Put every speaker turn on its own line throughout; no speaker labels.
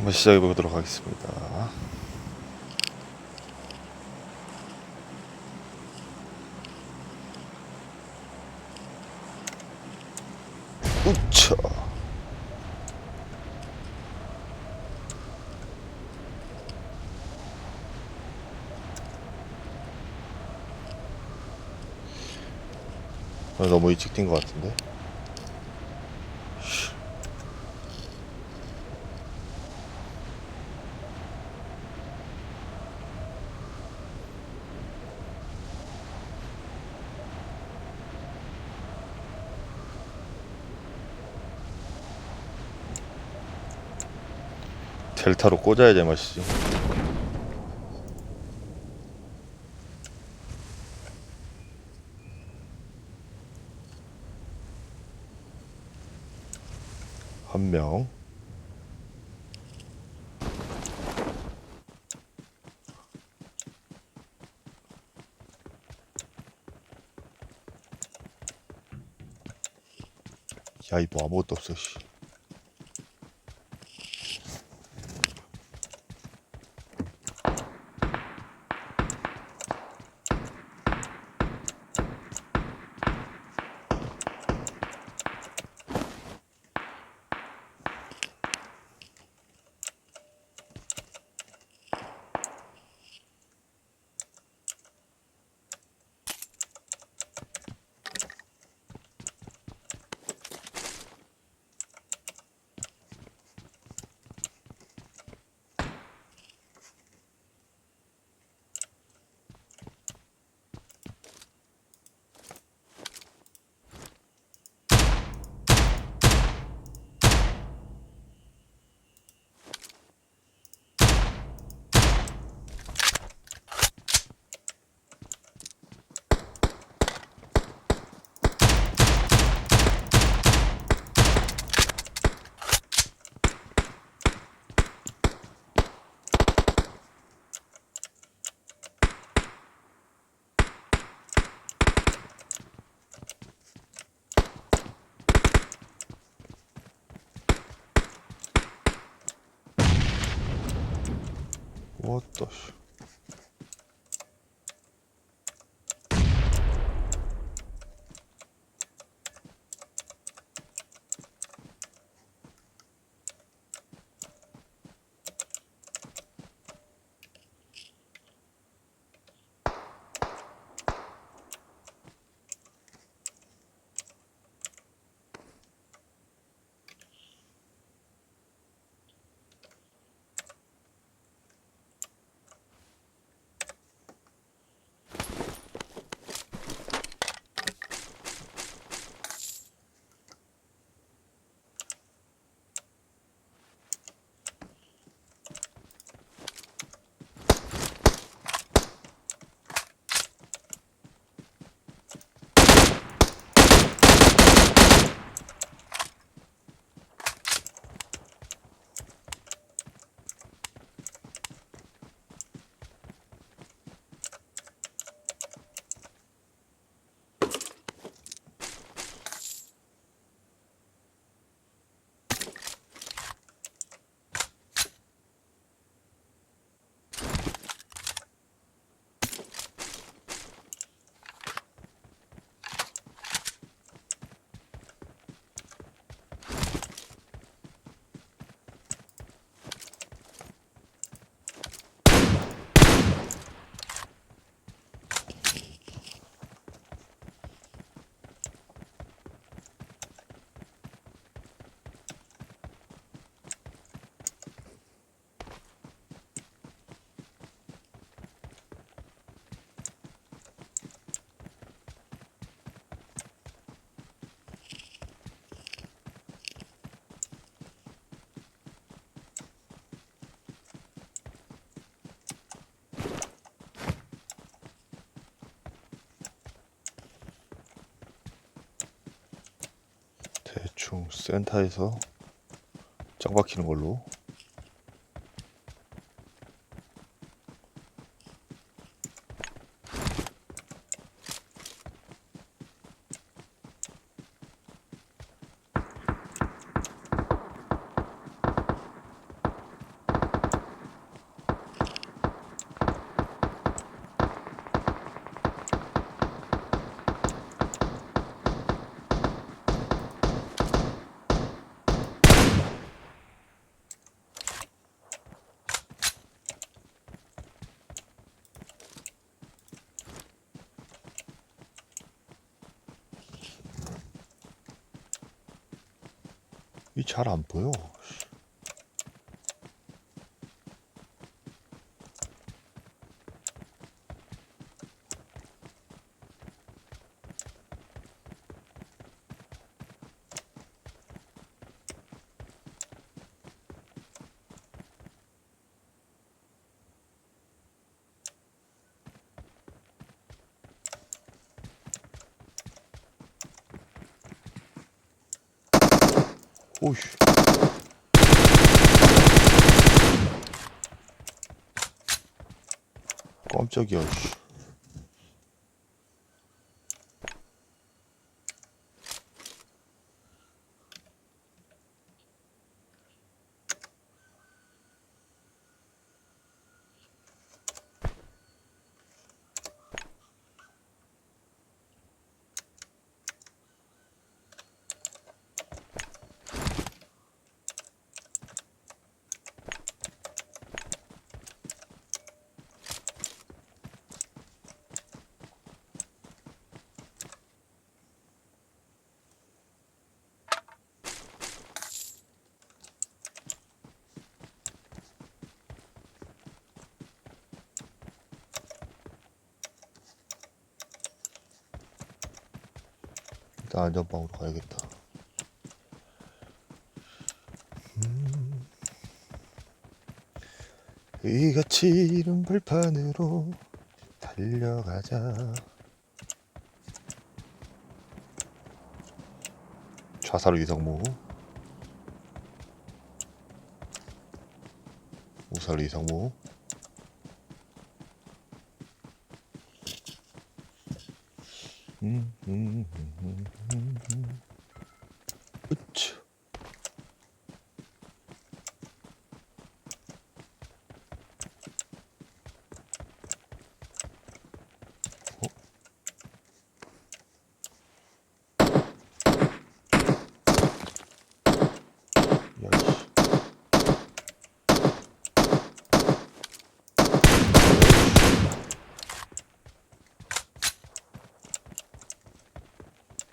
한번 시작해 보도록 하겠습니다. 우차. 너무 일찍 뛴 것 같은데. 델타로 꽂아야 제맛이지. 한 명. 야, 이 뭐 아무것도 없어, 씨. What the sh... 대충 센터에서 짱 박히는 걸로. 이 잘 안 보여. 오이씨. 깜짝이야. 씨. 일단 안전방으로 가야겠다. 이같이 이른 벌판으로 달려가자. 좌사로 이상무, 우사로 이상무. 으쌰. 야이씨.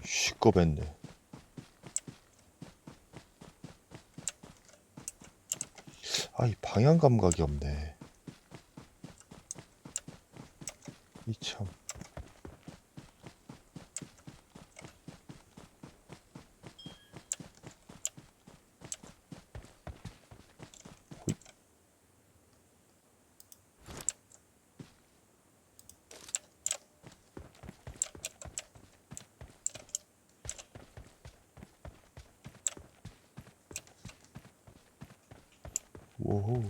시꺼맸네. 아, 이 방향 감각이 없네. 이 참. 호잇. 오호.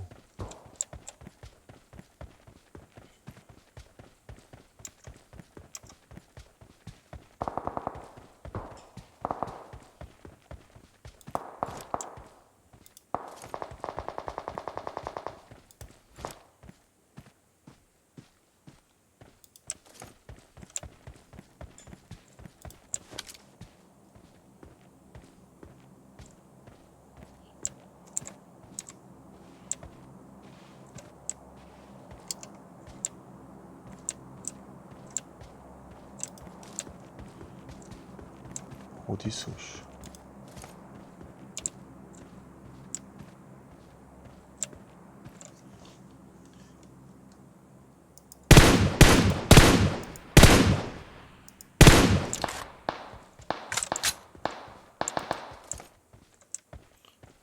어딨어, 씨.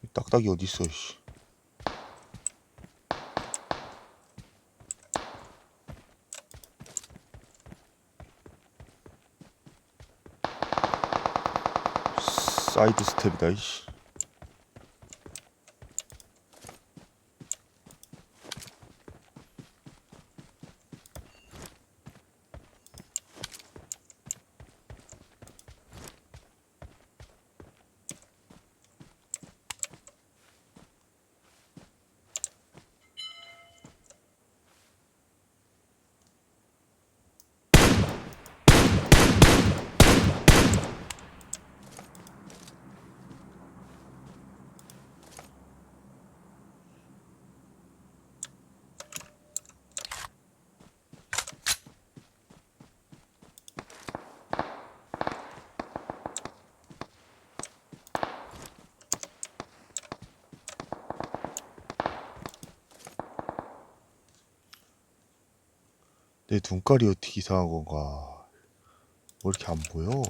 이 딱딱이 어딨어, 씨. 사이드 스텝이다, 이씨. 내 눈깔이 어떻게 이상한 건가? 왜 이렇게 안 보여?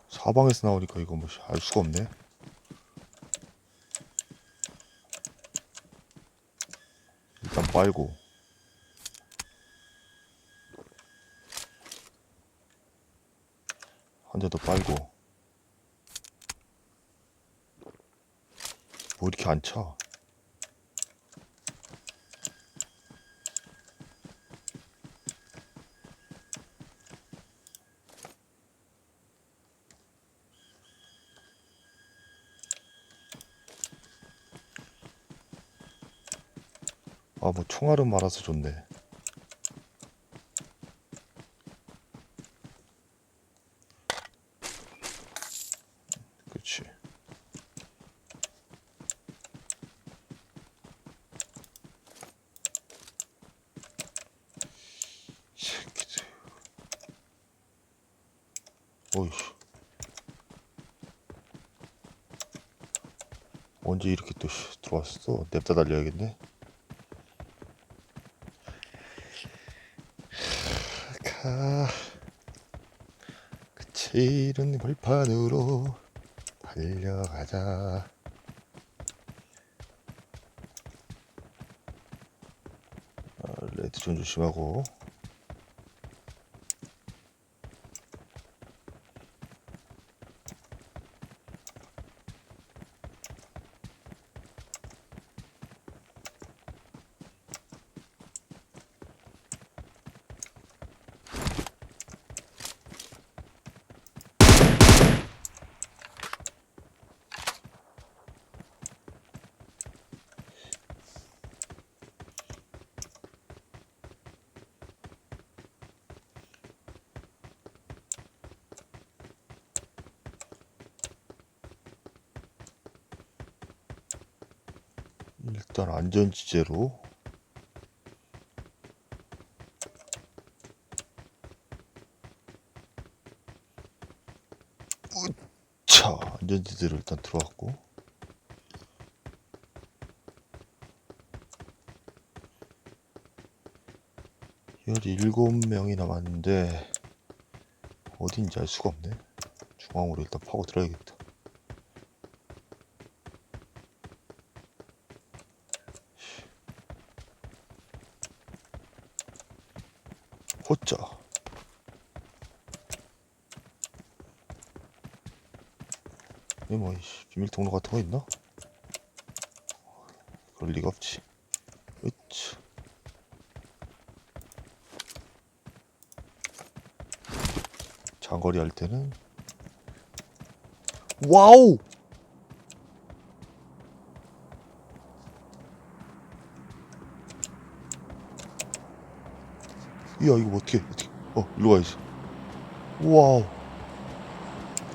사방에서 나오니까 이거 뭐 알 수가 없네. 일단 빨고. 한 대 더 빨고. 뭐 이렇게 안 차? 아, 뭐 총알은 말아서 좋네. 그렇지. 새끼들. 어이씨. 언제 이렇게 또 들어왔어? 냅다 달려야겠네. 가. 그칠은 벌판으로 달려가자. 레드 좀 조심하고. 일단 안전지대로. 자, 안전지대로 일단 들어왔고. 17명이 남았는데 어딘지 알 수가 없네. 중앙으로 일단 파고 들어야겠다. 호짜. 이 뭐 비밀 통로 같은 거 있나? 그럴 리가 없지. 으차. 장거리 할 때는 와우. 이야, 이거 어떻게 일로 가야지. 와우.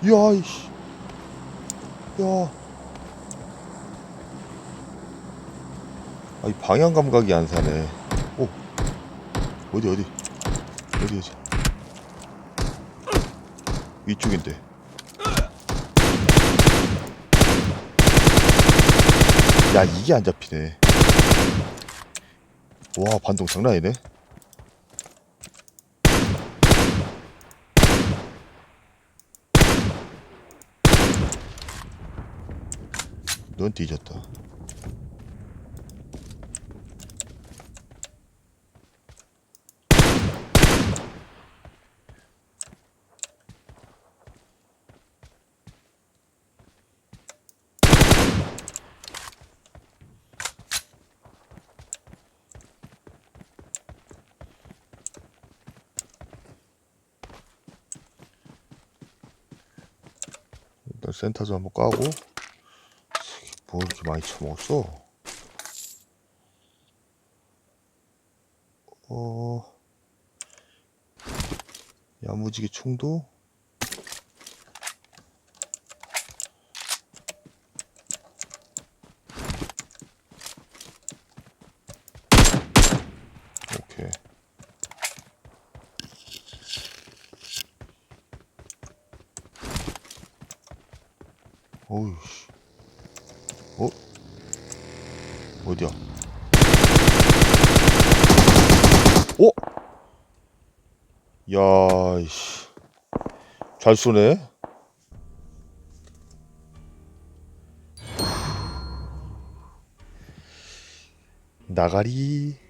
야, 이씨. 야. 아, 이 방향 감각이 안 사네. 오. 어디. 위쪽인데. 야, 이게 안 잡히네. 와, 반동 장난 아니네. 넌 뒤졌다. 센터도 한번 까고. 뭐 이렇게 많이 처먹었어? 야무지게 총도. 오케이. 어우 씨. 어디야? 야, 이씨. 잘 쏘네. 나가리.